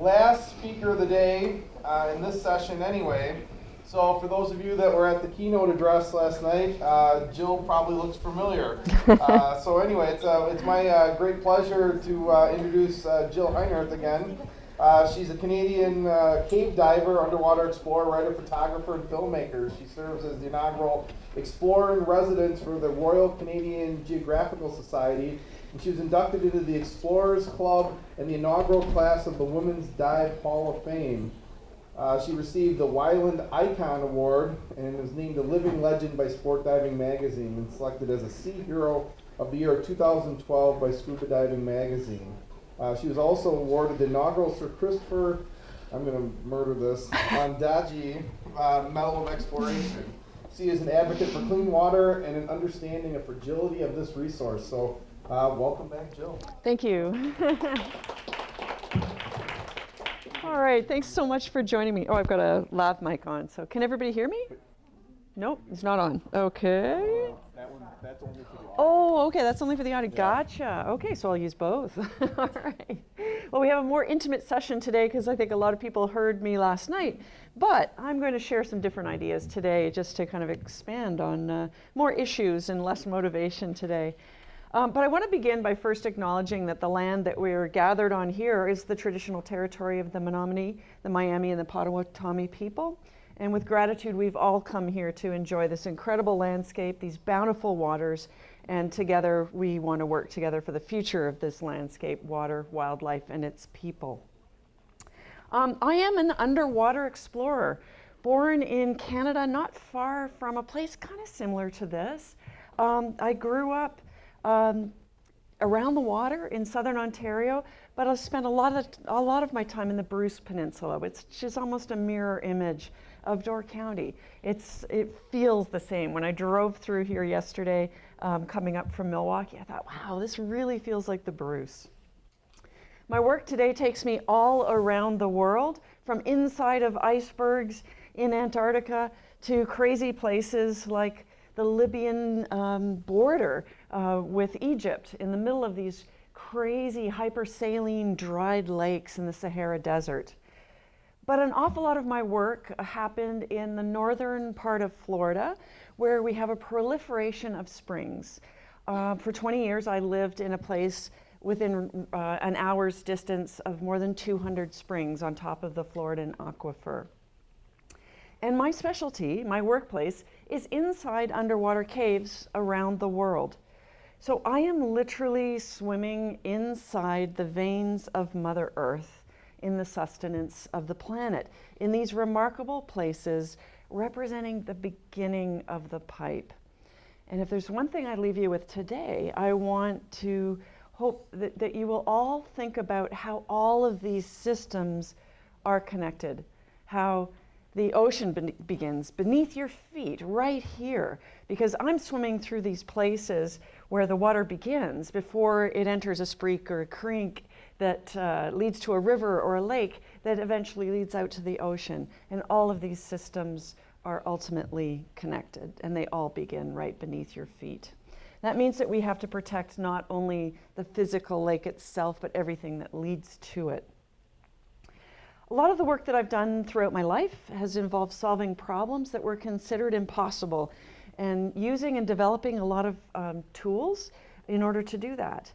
last speaker of the day in this session anyway. So for those of you that were at the keynote address last night, Jill probably looks familiar. So anyway, it's my great pleasure to introduce Jill Heinerth again. She's a Canadian cave diver, underwater explorer, writer, photographer, and filmmaker. She serves as the inaugural explorer in residence for the Royal Canadian Geographical Society, and she was inducted into the Explorers Club and the inaugural class of the Women's Dive Hall of Fame. She received the Wyland Icon Award and was named a living legend by Sport Diving Magazine and selected as a Sea Hero of the Year 2012 by Scuba Diving Magazine. She was also awarded the inaugural Sir Christopher, I'm going to murder this, Ondaatje Medal of Exploration. She is an advocate for clean water and an understanding of fragility of this resource. So welcome back, Jill. Thank you. All right, thanks so much for joining me. Oh, I've got a lav mic on, so can everybody hear me? Nope, it's not on. Okay. That's only for the audio. Oh, okay, that's only for the audio. Gotcha. Okay, so I'll use both. All right. Well, we have a more intimate session today because I think a lot of people heard me last night, but I'm going to share some different ideas today just to kind of expand on more issues and less motivation today. But I want to begin by first acknowledging that the land that we're gathered on here is the traditional territory of the Menominee, the Miami, and the Potawatomi people. And with gratitude, we've all come here to enjoy this incredible landscape, these bountiful waters, and together we want to work together for the future of this landscape, water, wildlife, and its people. I am an underwater explorer, born in Canada, not far from a place kind of similar to this. I grew up around the water in southern Ontario, but I've spent a lot of my time in the Bruce Peninsula, which is almost a mirror image of Door County. It feels the same. When I drove through here yesterday, coming up from Milwaukee, I thought, wow, this really feels like the Bruce. My work today takes me all around the world, from inside of icebergs in Antarctica to crazy places like the Libyan border with Egypt, in the middle of these crazy hypersaline dried lakes in the Sahara Desert. But an awful lot of my work happened in the northern part of Florida, where we have a proliferation of springs. For 20 years, I lived in a place within an hour's distance of more than 200 springs on top of the Floridan aquifer. And my specialty, my workplace, is inside underwater caves around the world. So I am literally swimming inside the veins of Mother Earth in the sustenance of the planet, in these remarkable places representing the beginning of the pipe. And if there's one thing I leave you with today, I want to hope that you will all think about how all of these systems are connected, how the ocean begins beneath your feet right here, because I'm swimming through these places where the water begins before it enters a spreak or a creek that leads to a river or a lake that eventually leads out to the ocean. And all of these systems are ultimately connected, and they all begin right beneath your feet. That means that we have to protect not only the physical lake itself, but everything that leads to it. A lot of the work that I've done throughout my life has involved solving problems that were considered impossible and using and developing a lot of tools in order to do that.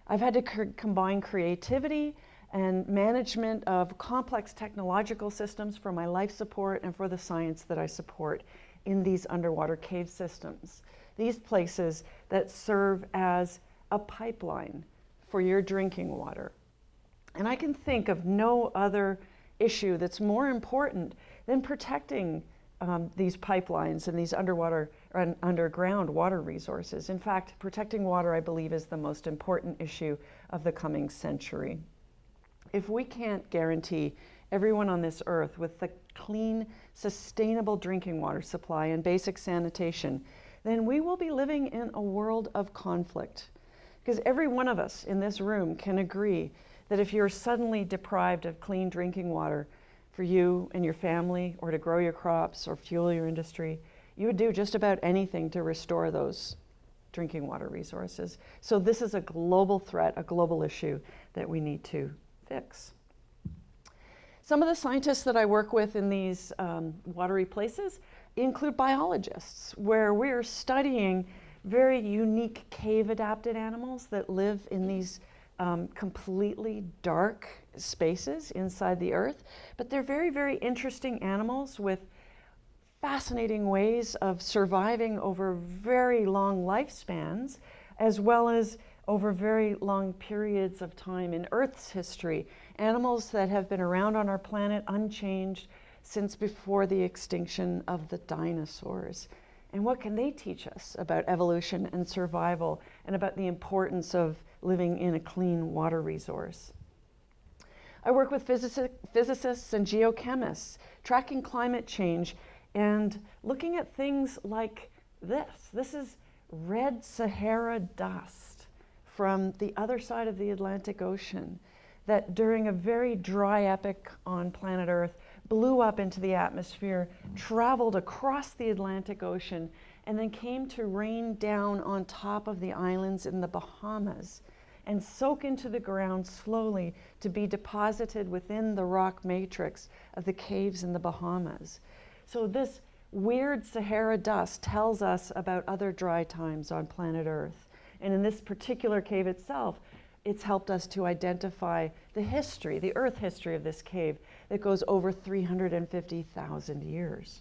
I've had to combine creativity and management of complex technological systems for my life support and for the science that I support in these underwater cave systems. These places that serve as a pipeline for your drinking water. And I can think of no other issue that's more important than protecting these pipelines and these underwater or underground water resources. In fact, protecting water, I believe, is the most important issue of the coming century. If we can't guarantee everyone on this earth with the clean, sustainable drinking water supply and basic sanitation, then we will be living in a world of conflict. Because every one of us in this room can agree that if you're suddenly deprived of clean drinking water for you and your family, or to grow your crops or fuel your industry, you would do just about anything to restore those drinking water resources. So this is a global threat, a global issue that we need to fix. Some of the scientists that I work with in these watery places include biologists, where we're studying very unique cave-adapted animals that live in these completely dark spaces inside the earth. But they're very, very interesting animals with fascinating ways of surviving over very long lifespans, as well as over very long periods of time in Earth's history. Animals that have been around on our planet unchanged since before the extinction of the dinosaurs. And what can they teach us about evolution and survival and about the importance of living in a clean water resource? I work with physicists and geochemists, tracking climate change and looking at things like this. This is red Sahara dust from the other side of the Atlantic Ocean that during a very dry epoch on planet Earth blew up into the atmosphere, traveled across the Atlantic Ocean, and then came to rain down on top of the islands in the Bahamas and soak into the ground slowly to be deposited within the rock matrix of the caves in the Bahamas. So this weird Sahara dust tells us about other dry times on planet Earth. And in this particular cave itself, it's helped us to identify the history, the Earth history of this cave that goes over 350,000 years.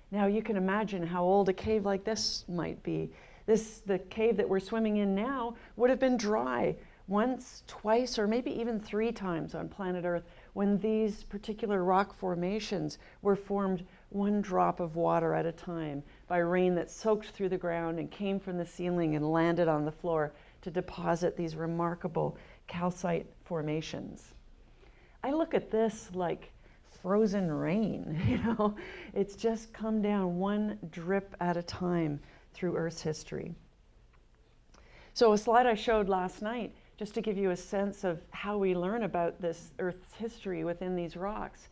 Now you can imagine how old a cave like this might be. The cave that we're swimming in now would have been dry once, twice, or maybe even 3 times on planet Earth when these particular rock formations were formed 1 drop of water at a time by rain that soaked through the ground and came from the ceiling and landed on the floor to deposit these remarkable calcite formations. I look at this like frozen rain, you know. It's just come down 1 drip at a time through Earth's history. So a slide I showed last night, just to give you a sense of how we learn about this Earth's history within these rocks,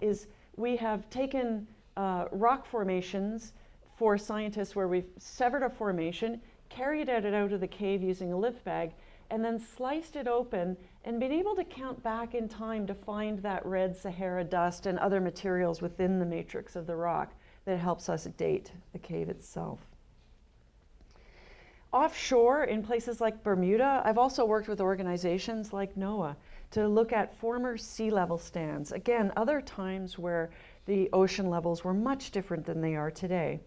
is we have taken rock formations for scientists where we've severed a formation, carried it out of the cave using a lift bag, and then sliced it open and been able to count back in time to find that red Sahara dust and other materials within the matrix of the rock that helps us date the cave itself. Offshore, in places like Bermuda, I've also worked with organizations like NOAA to look at former sea level stands. Again, other times where the ocean levels were much different than they are today.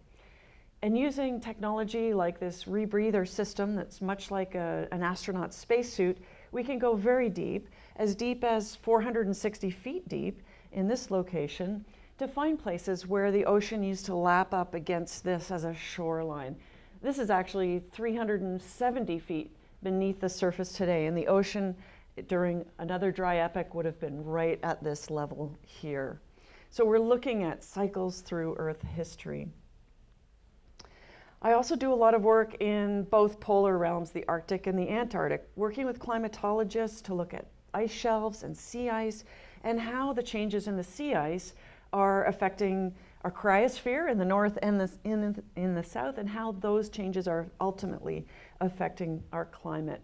And using technology like this rebreather system that's much like an astronaut's spacesuit, we can go very deep as 460 feet deep in this location, to find places where the ocean used to lap up against this as a shoreline. This is actually 370 feet beneath the surface today, and the ocean during another dry epoch would have been right at this level here. So we're looking at cycles through Earth history. I also do a lot of work in both polar realms, the Arctic and the Antarctic, working with climatologists to look at ice shelves and sea ice and how the changes in the sea ice are affecting our cryosphere in the north and in the south, and how those changes are ultimately affecting our climate.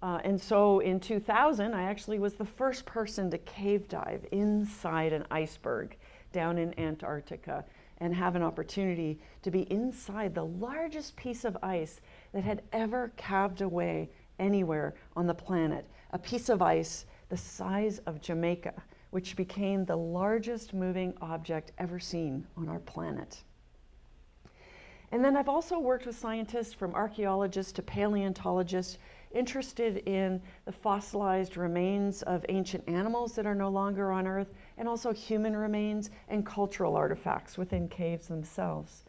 And so in 2000, I actually was the first person to cave dive inside an iceberg down in Antarctica and have an opportunity to be inside the largest piece of ice that had ever calved away anywhere on the planet. A piece of ice the size of Jamaica, which became the largest moving object ever seen on our planet. And then I've also worked with scientists from archaeologists to paleontologists interested in the fossilized remains of ancient animals that are no longer on Earth, and also human remains and cultural artifacts within caves themselves.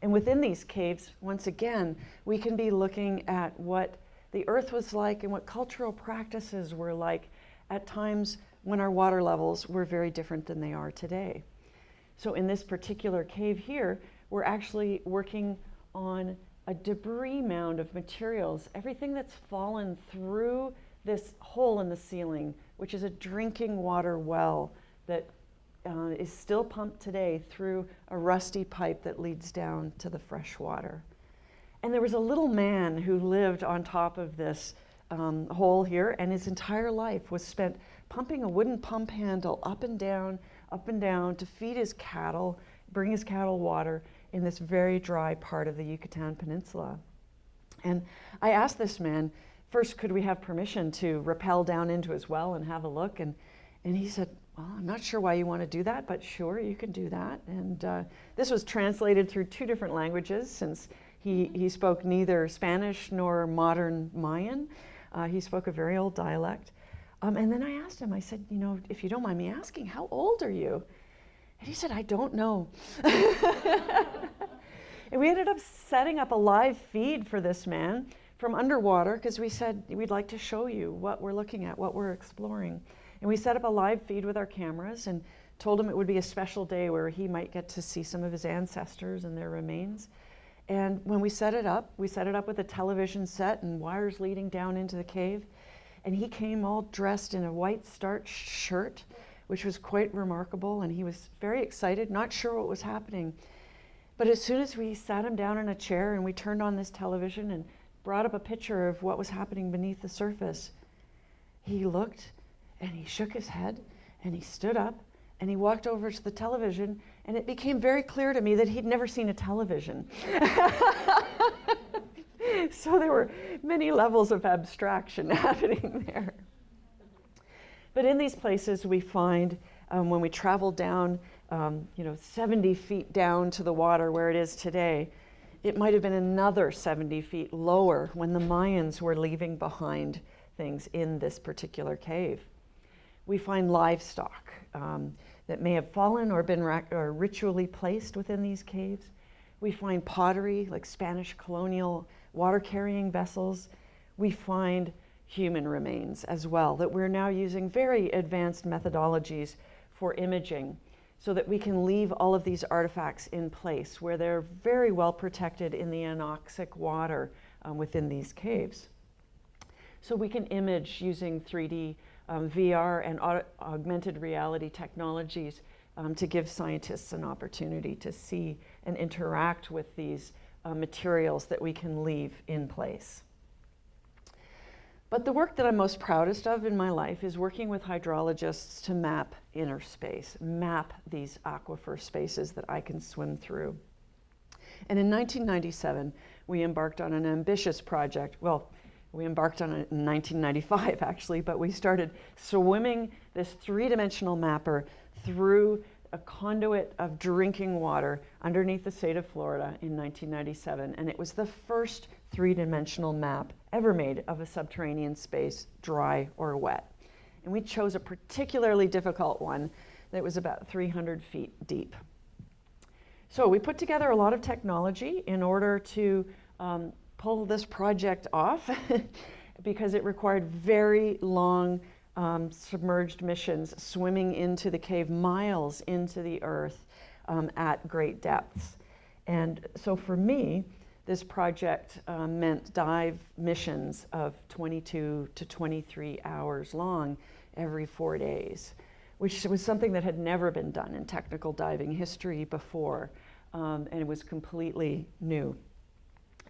And within these caves, once again, we can be looking at what the Earth was like and what cultural practices were like at times when our water levels were very different than they are today. So in this particular cave here, we're actually working on a debris mound of materials, everything that's fallen through this hole in the ceiling, which is a drinking water well that is still pumped today through a rusty pipe that leads down to the fresh water. And there was a little man who lived on top of this hole here, and his entire life was spent pumping a wooden pump handle up and down to feed his cattle, bring his cattle water in this very dry part of the Yucatan Peninsula. And I asked this man, first, could we have permission to rappel down into his well and have a look? And he said, well, I'm not sure why you want to do that, but sure, you can do that. And this was translated through 2 different languages, since he spoke neither Spanish nor modern Mayan. He spoke a very old dialect. And then I asked him, I said, you know, if you don't mind me asking, how old are you? And he said, I don't know. And we ended up setting up a live feed for this man from underwater, because we said, we'd like to show you what we're looking at, what we're exploring. And we set up a live feed with our cameras and told him it would be a special day where he might get to see some of his ancestors and their remains. And when we set it up with a television set and wires leading down into the cave. And he came all dressed in a white starched shirt, which was quite remarkable. And he was very excited, not sure what was happening. But as soon as we sat him down in a chair and we turned on this television and brought up a picture of what was happening beneath the surface, he looked and he shook his head and he stood up and he walked over to the television, and it became very clear to me that he'd never seen a television. So there were many levels of abstraction happening there. But in these places we find, when we travel down 70 feet down to the water where it is today, it might have been another 70 feet lower when the Mayans were leaving behind things in this particular cave. We find livestock that may have fallen or been or ritually placed within these caves. We find pottery, like Spanish colonial water-carrying vessels. We find human remains as well, that we're now using very advanced methodologies for imaging, so that we can leave all of these artifacts in place where they're very well protected in the anoxic water within these caves. So we can image using 3D VR and augmented reality technologies to give scientists an opportunity to see and interact with these materials that we can leave in place. But the work that I'm most proudest of in my life is working with hydrologists to map inner space, map these aquifer spaces that I can swim through. And in 1997, we embarked on an ambitious project. Well, we embarked on it in 1995, actually, but we started swimming this 3-dimensional mapper through a conduit of drinking water underneath the state of Florida in 1997. And it was the first 3-dimensional map ever made of a subterranean space, dry or wet. And we chose a particularly difficult one that was about 300 feet deep. So we put together a lot of technology in order to pull this project off because it required very long submerged missions, swimming into the cave, miles into the earth at great depths. And so for me, this project meant dive missions of 22 to 23 hours long every 4 days, which was something that had never been done in technical diving history before, and it was completely new.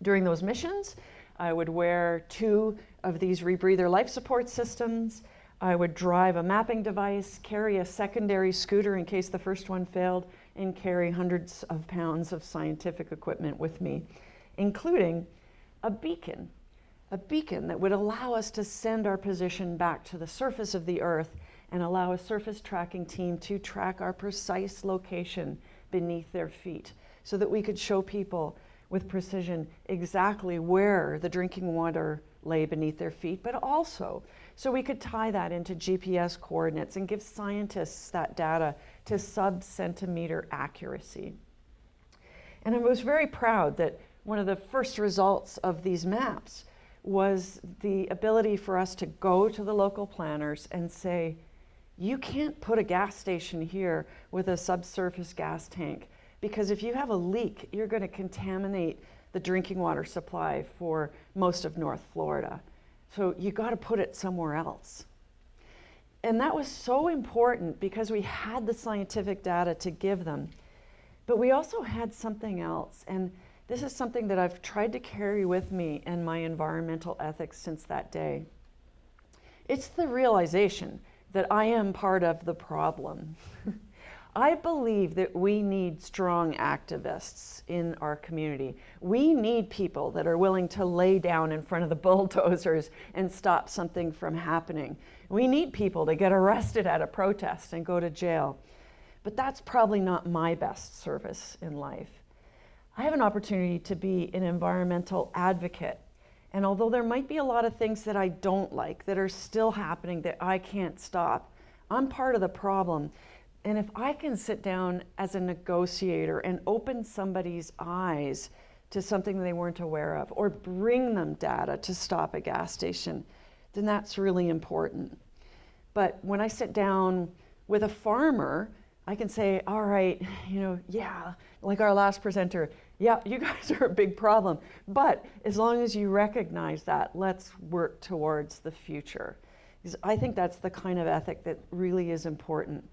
During those missions, I would wear 2 of these rebreather life support systems. I would drive a mapping device, carry a secondary scooter in case the first one failed, and carry hundreds of pounds of scientific equipment with me, including a beacon that would allow us to send our position back to the surface of the Earth and allow a surface tracking team to track our precise location beneath their feet, so that we could show people with precision exactly where the drinking water lay beneath their feet, but also so we could tie that into GPS coordinates and give scientists that data to sub-centimeter accuracy. And I was very proud that one of the first results of these maps was the ability for us to go to the local planners and say, you can't put a gas station here with a subsurface gas tank, because if you have a leak, you're going to contaminate the drinking water supply for most of North Florida. So you got to put it somewhere else. And that was so important because we had the scientific data to give them. But we also had something else, and this is something that I've tried to carry with me in my environmental ethics since that day. It's the realization that I am part of the problem. I believe that we need strong activists in our community. We need people that are willing to lay down in front of the bulldozers and stop something from happening. We need people to get arrested at a protest and go to jail. But that's probably not my best service in life. I have an opportunity to be an environmental advocate. And although there might be a lot of things that I don't like that are still happening that I can't stop, I'm part of the problem. And if I can sit down as a negotiator and open somebody's eyes to something they weren't aware of, or bring them data to stop a gas station, then that's really important. But when I sit down with a farmer, I can say, all right, yeah, like our last presenter, yeah, you guys are a big problem. But as long as you recognize that, let's work towards the future. Because I think that's the kind of ethic that really is important.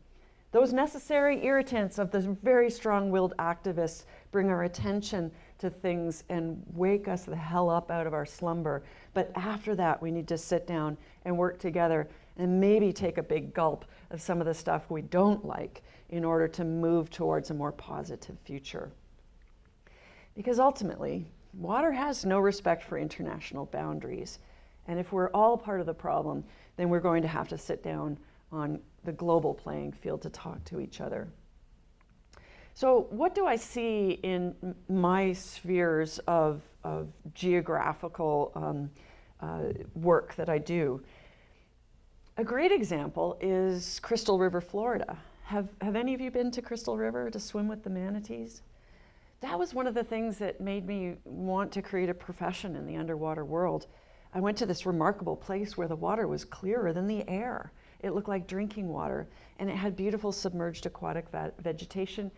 Those necessary irritants of the very strong-willed activists bring our attention to things and wake us the hell up out of our slumber. But after that, we need to sit down and work together and maybe take a big gulp of some of the stuff we don't like in order to move towards a more positive future. Because ultimately, water has no respect for international boundaries. And if we're all part of the problem, then we're going to have to sit down on the global playing field to talk to each other. So what do I see in my spheres of geographical work that I do? A great example is Crystal River, Florida. Have any of you been to Crystal River to swim with the manatees? That was one of the things that made me want to create a profession in the underwater world. I went to this remarkable place where the water was clearer than the air. It looked like drinking water, and it had beautiful submerged aquatic vegetation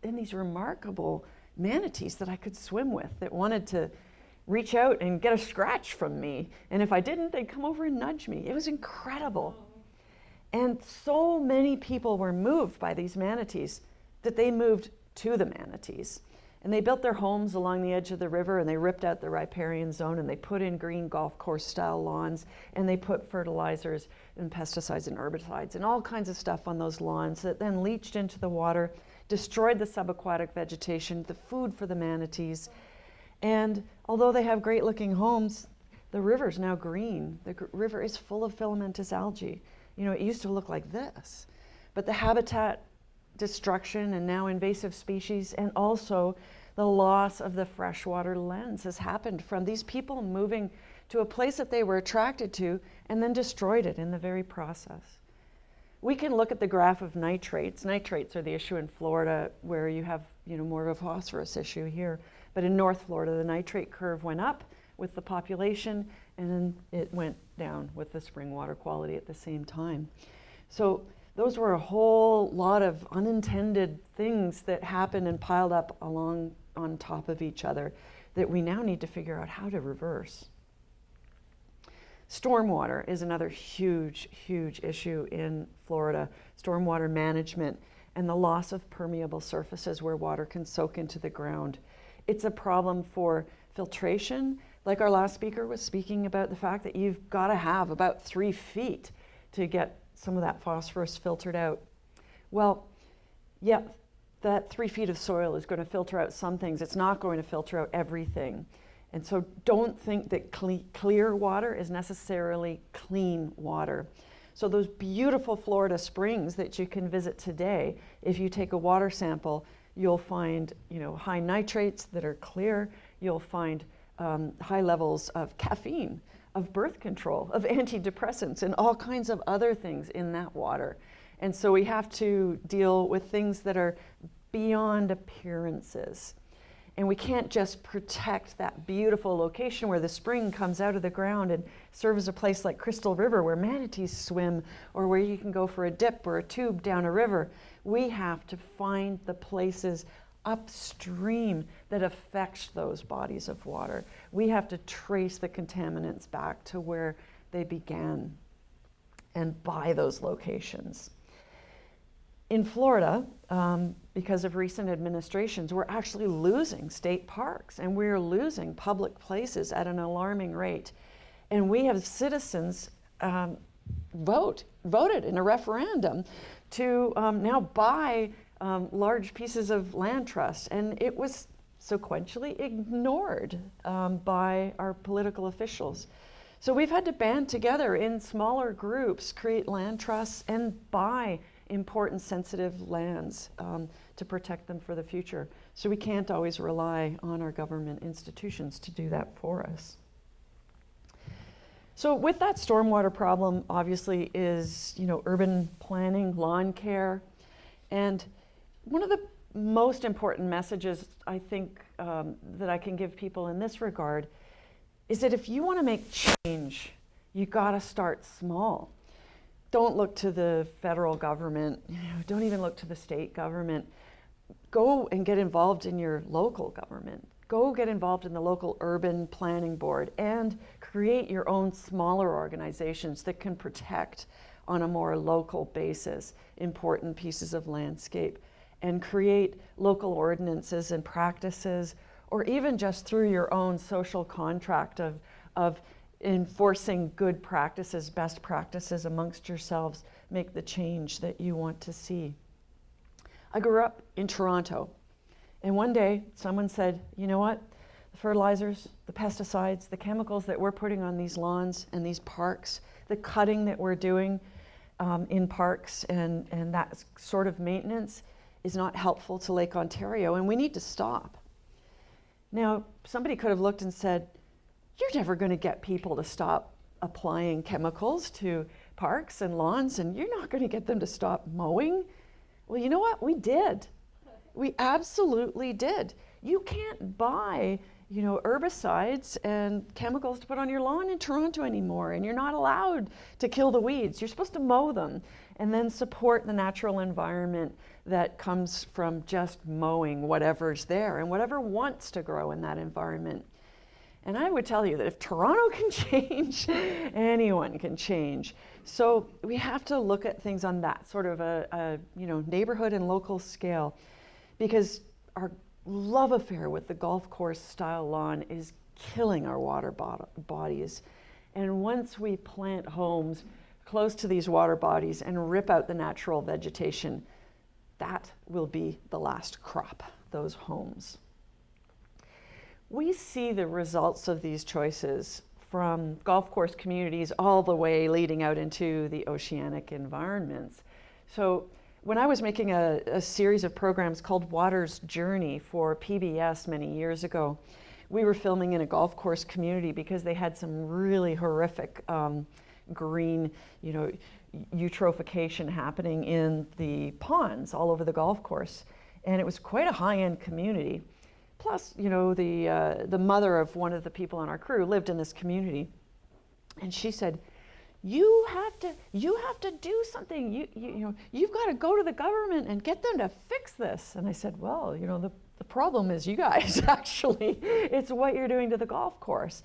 and these remarkable manatees that I could swim with that wanted to reach out and get a scratch from me. And if I didn't, they'd come over and nudge me. It was incredible. And so many people were moved by these manatees that they moved to the manatees. And they built their homes along the edge of the river, and they ripped out the riparian zone, and they put in green golf course style lawns, and they put fertilizers and pesticides and herbicides and all kinds of stuff on those lawns that then leached into the water, destroyed the subaquatic vegetation, the food for the manatees. And although they have great looking homes, the river's now green. The river is full of filamentous algae. It used to look like this. But the habitat destruction and now invasive species, and also the loss of the freshwater lens has happened from these people moving to a place that they were attracted to and then destroyed it in the very process. We can look at the graph of nitrates. Nitrates are the issue in Florida where you have more of a phosphorus issue here. But in North Florida, the nitrate curve went up with the population, and then it went down with the spring water quality at the same time. So those were a whole lot of unintended things that happened and piled up along on top of each other that we now need to figure out how to reverse. Stormwater is another huge, huge issue in Florida. Stormwater management and the loss of permeable surfaces where water can soak into the ground. It's a problem for filtration. Like our last speaker was speaking about the fact that you've got to have about 3 feet to get some of that phosphorus filtered out. Well, yeah, that 3 feet of soil is going to filter out some things. It's not going to filter out everything. And so don't think that clear water is necessarily clean water. So those beautiful Florida springs that you can visit today, if you take a water sample, you'll find high nitrates that are clear. You'll find high levels of caffeine, of birth control, of antidepressants, and all kinds of other things in that water. And so we have to deal with things that are beyond appearances. And we can't just protect that beautiful location where the spring comes out of the ground and serve as a place like Crystal River where manatees swim, or where you can go for a dip or a tube down a river. We have to find the places upstream that affect those bodies of water. We have to trace the contaminants back to where they began and buy those locations. In Florida, because of recent administrations, we're actually losing state parks and we're losing public places at an alarming rate. And we have citizens voted in a referendum to now buy large pieces of land trust, and it was sequentially ignored by our political officials. So we've had to band together in smaller groups, create land trusts, and buy important sensitive lands to protect them for the future. So we can't always rely on our government institutions to do that for us. So with that stormwater problem, obviously, is urban planning, lawn care, and one of the most important messages I think that I can give people in this regard is that if you want to make change, you got to start small. Don't look to the federal government. Don't even look to the state government. Go and get involved in your local government. Go get involved in the local urban planning board and create your own smaller organizations that can protect on a more local basis important pieces of landscape, and create local ordinances and practices, or even just through your own social contract of enforcing good practices, best practices amongst yourselves, make the change that you want to see. I grew up in Toronto, and one day someone said, you know what, the fertilizers, the pesticides, the chemicals that we're putting on these lawns and these parks, the cutting that we're doing in parks and that sort of maintenance is not helpful to Lake Ontario, and we need to stop. Now, somebody could have looked and said, you're never going to get people to stop applying chemicals to parks and lawns, and you're not going to get them to stop mowing. Well, you know what? We did. We absolutely did. You can't buy, herbicides and chemicals to put on your lawn in Toronto anymore, and you're not allowed to kill the weeds. You're supposed to mow them and then support the natural environment that comes from just mowing whatever's there and whatever wants to grow in that environment. And I would tell you that if Toronto can change, anyone can change. So we have to look at things on that sort of a neighborhood and local scale, because our love affair with the golf course style lawn is killing our water bodies. And once we plant homes close to these water bodies and rip out the natural vegetation, that will be the last crop, those homes. We see the results of these choices from golf course communities all the way leading out into the oceanic environments. So when I was making a series of programs called Water's Journey for PBS many years ago, we were filming in a golf course community because they had some really horrific green, eutrophication happening in the ponds all over the golf course. And it was quite a high-end community. Plus, the mother of one of the people on our crew lived in this community, and she said, "You have to do something. You've got to go to the government and get them to fix this." And I said, "Well, the problem is you guys. Actually, it's what you're doing to the golf course."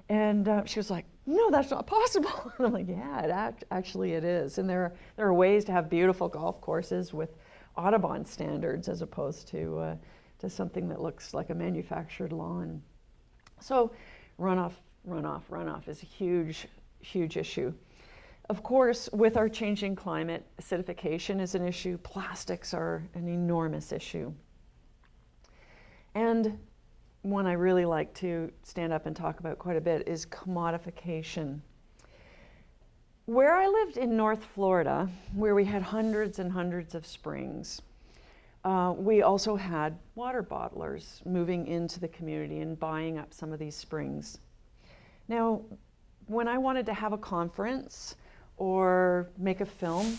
And she was like, "No, that's not possible." And I'm like, "Yeah, actually it is. And there are ways to have beautiful golf courses with Audubon standards as opposed to something that looks like a manufactured lawn." So runoff is a huge, huge issue. Of course, with our changing climate, acidification is an issue. Plastics are an enormous issue. And one I really like to stand up and talk about quite a bit is commodification. Where I lived in North Florida, where we had hundreds and hundreds of springs, we also had water bottlers moving into the community and buying up some of these springs. Now, when I wanted to have a conference or make a film,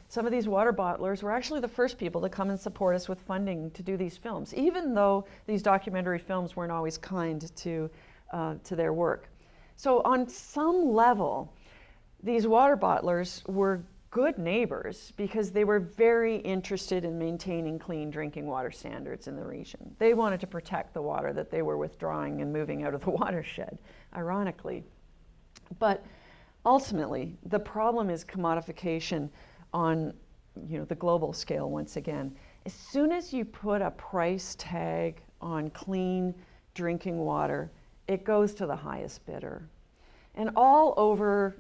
some of these water bottlers were actually the first people to come and support us with funding to do these films, even though these documentary films weren't always kind to their work. So on some level, these water bottlers were good neighbors because they were very interested in maintaining clean drinking water standards in the region. They wanted to protect the water that they were withdrawing and moving out of the watershed, ironically. But ultimately, the problem is commodification on the global scale once again. As soon as you put a price tag on clean drinking water, it goes to the highest bidder. And all over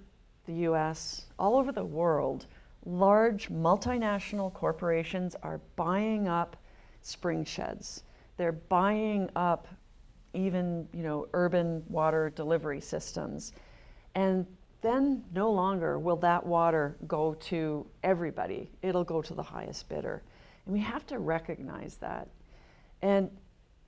the US, all over the world, large multinational corporations are buying up spring sheds. They're buying up even, urban water delivery systems. And then no longer will that water go to everybody. It'll go to the highest bidder. And we have to recognize that. And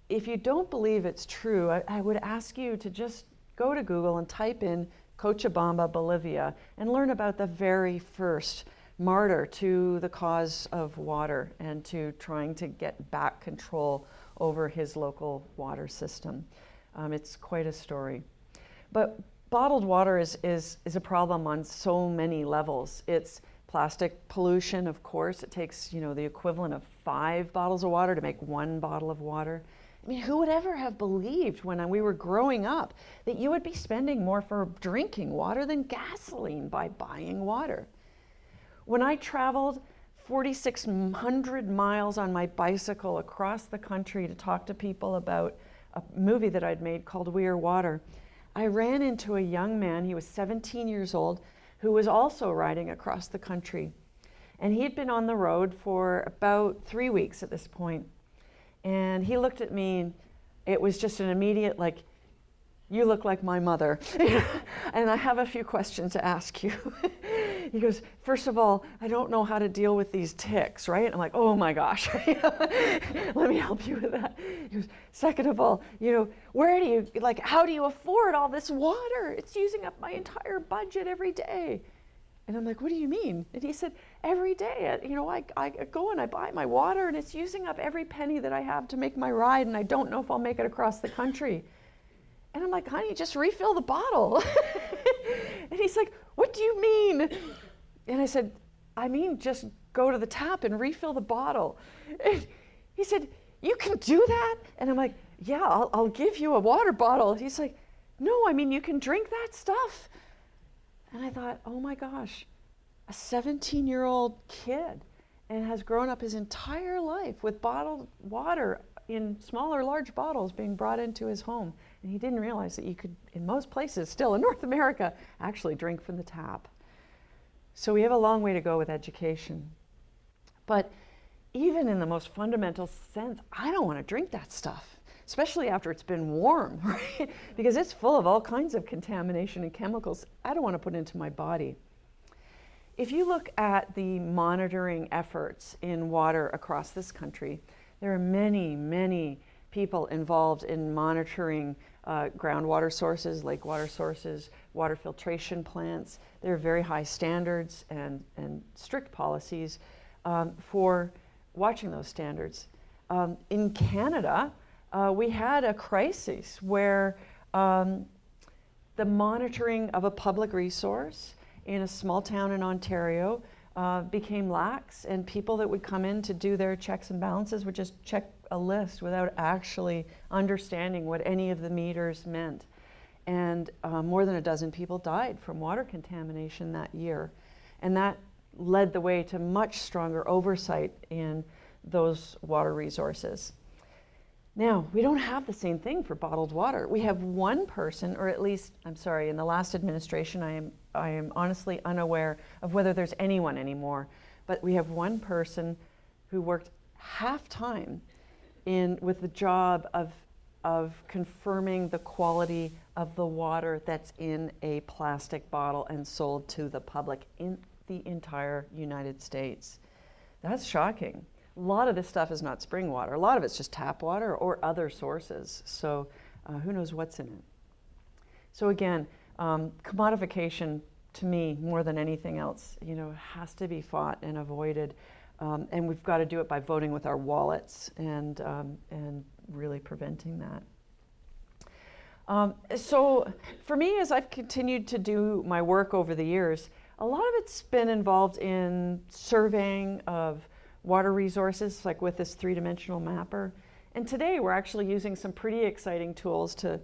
if you don't believe it's true, I would ask you to just go to Google and type in Cochabamba, Bolivia, and learn about the very first martyr to the cause of water and to trying to get back control over his local water system. It's quite a story. But bottled water is a problem on so many levels. It's plastic pollution, of course. It takes, the equivalent of 5 bottles of water to make 1 bottle of water. I mean, who would ever have believed when we were growing up that you would be spending more for drinking water than gasoline by buying water? When I traveled 4,600 miles on my bicycle across the country to talk to people about a movie that I'd made called We Are Water, I ran into a young man, he was 17 years old, who was also riding across the country. And he had been on the road for about 3 weeks at this point. And he looked at me, and it was just an immediate, you look like my mother. And I have a few questions to ask you. He goes, first of all, I don't know how to deal with these ticks, right? And I'm like, oh my gosh, let me help you with that. He goes, second of all, how do you afford all this water? It's using up my entire budget every day. And I'm like, what do you mean? And he said, every day, I go and I buy my water and it's using up every penny that I have to make my ride, and I don't know if I'll make it across the country. And I'm like, honey, just refill the bottle. And he's like, what do you mean? And I said, I mean, just go to the tap and refill the bottle. And he said, you can do that? And I'm like, yeah, I'll give you a water bottle. He's like, no, I mean, you can drink that stuff. And I thought, oh my gosh, a 17-year-old kid and has grown up his entire life with bottled water in small or large bottles being brought into his home. And he didn't realize that you could, in most places still in North America, actually drink from the tap. So we have a long way to go with education. But even in the most fundamental sense, I don't want to drink that stuff, especially after it's been warm, right? Because it's full of all kinds of contamination and chemicals I don't want to put into my body. If you look at the monitoring efforts in water across this country, there are many, many people involved in monitoring groundwater sources, lake water sources, water filtration plants. There are very high standards and strict policies for watching those standards. In Canada, we had a crisis where the monitoring of a public resource in a small town in Ontario became lax, and people that would come in to do their checks and balances would just check a list without actually understanding what any of the meters meant. And more than a dozen people died from water contamination that year. And that led the way to much stronger oversight in those water resources. Now, we don't have the same thing for bottled water. We have one person, or at least, I'm sorry, in the last administration, I am honestly unaware of whether there's anyone anymore, but we have one person who worked half-time with the job of confirming the quality of the water that's in a plastic bottle and sold to the public in the entire United States. That's shocking. A lot of this stuff is not spring water. A lot of it's just tap water or other sources. So who knows what's in it. So again, commodification, to me, more than anything else, has to be fought and avoided. And we've got to do it by voting with our wallets and really preventing that. So for me, as I've continued to do my work over the years, a lot of it's been involved in surveying of water resources, like with this 3-dimensional mapper. And today we're actually using some pretty exciting tools to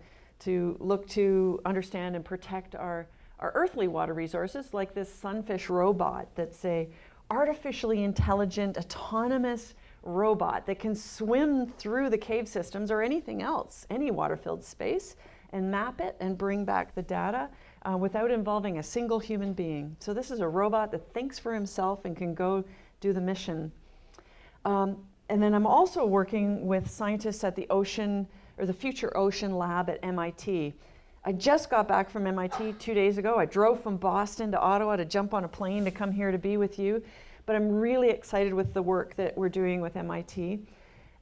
look to understand and protect our earthly water resources, like this sunfish robot that's a artificially intelligent, autonomous robot that can swim through the cave systems or anything else, any water-filled space, and map it and bring back the data without involving a single human being. So this is a robot that thinks for himself and can go do the mission. And then I'm also working with scientists at the Future Ocean Lab at MIT. I just got back from MIT 2 days ago. I drove from Boston to Ottawa to jump on a plane to come here to be with you. But I'm really excited with the work that we're doing with MIT.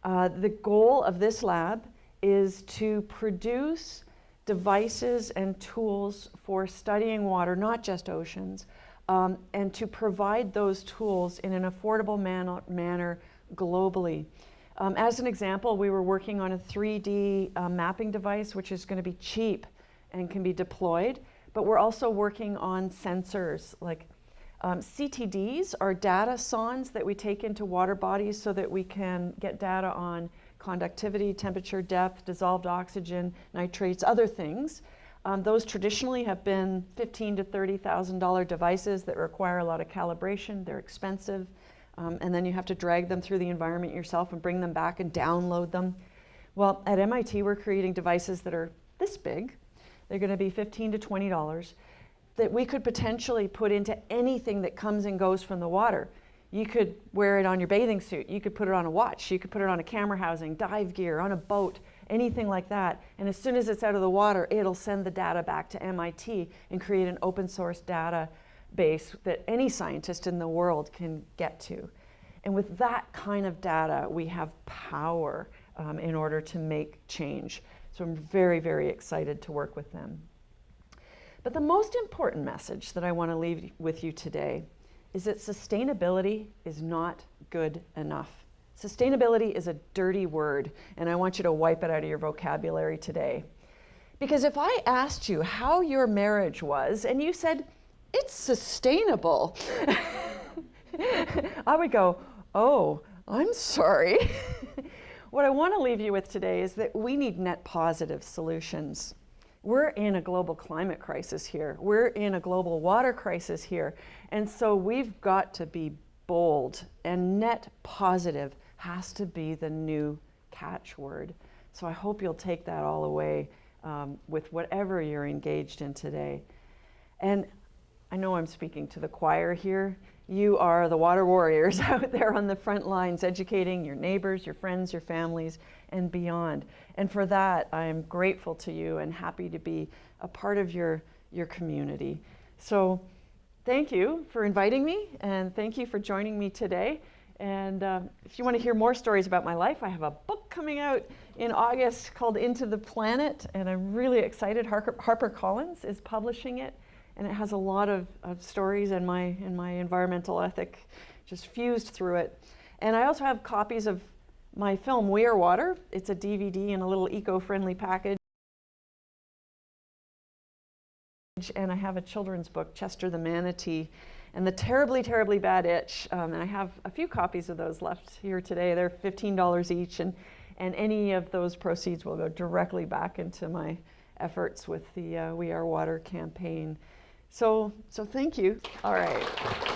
The goal of this lab is to produce devices and tools for studying water, not just oceans, and to provide those tools in an affordable manner globally. As an example, we were working on a 3D mapping device, which is going to be cheap and can be deployed, but we're also working on sensors. Like CTDs are data sondes that we take into water bodies so that we can get data on conductivity, temperature, depth, dissolved oxygen, nitrates, other things. Those traditionally have been $15,000 to $30,000 devices that require a lot of calibration. They're expensive. And then you have to drag them through the environment yourself and bring them back and download them. Well, at MIT, we're creating devices that are this big. They're going to be $15 to $20 that we could potentially put into anything that comes and goes from the water. You could wear it on your bathing suit. You could put it on a watch. You could put it on a camera housing, dive gear, on a boat, anything like that. And as soon as it's out of the water, it'll send the data back to MIT and create an open source database that any scientist in the world can get to. And with that kind of data, we have power in order to make change. So I'm very, very excited to work with them. But the most important message that I want to leave with you today is that sustainability is not good enough. Sustainability is a dirty word, and I want you to wipe it out of your vocabulary today. Because if I asked you how your marriage was, and you said, it's sustainable, I would go, oh, I'm sorry. What I want to leave you with today is that we need net positive solutions. We're in a global climate crisis here. We're in a global water crisis here. And so we've got to be bold, and net positive has to be the new catchword. So I hope you'll take that all away with whatever you're engaged in today. And I know I'm speaking to the choir here. You are the water warriors out there on the front lines, educating your neighbors, your friends, your families, and beyond. And for that, I am grateful to you and happy to be a part of your community. So thank you for inviting me, and thank you for joining me today. And if you want to hear more stories about my life, I have a book coming out in August called Into the Planet, and I'm really excited. HarperCollins is publishing it. And it has a lot of stories in my environmental ethic just fused through it. And I also have copies of my film, We Are Water. It's a DVD in a little eco-friendly package. And I have a children's book, Chester the Manatee, and the Terribly, Terribly Bad Itch. And I have a few copies of those left here today. They're $15 each, and any of those proceeds will go directly back into my efforts with the We Are Water campaign. So thank you. All right.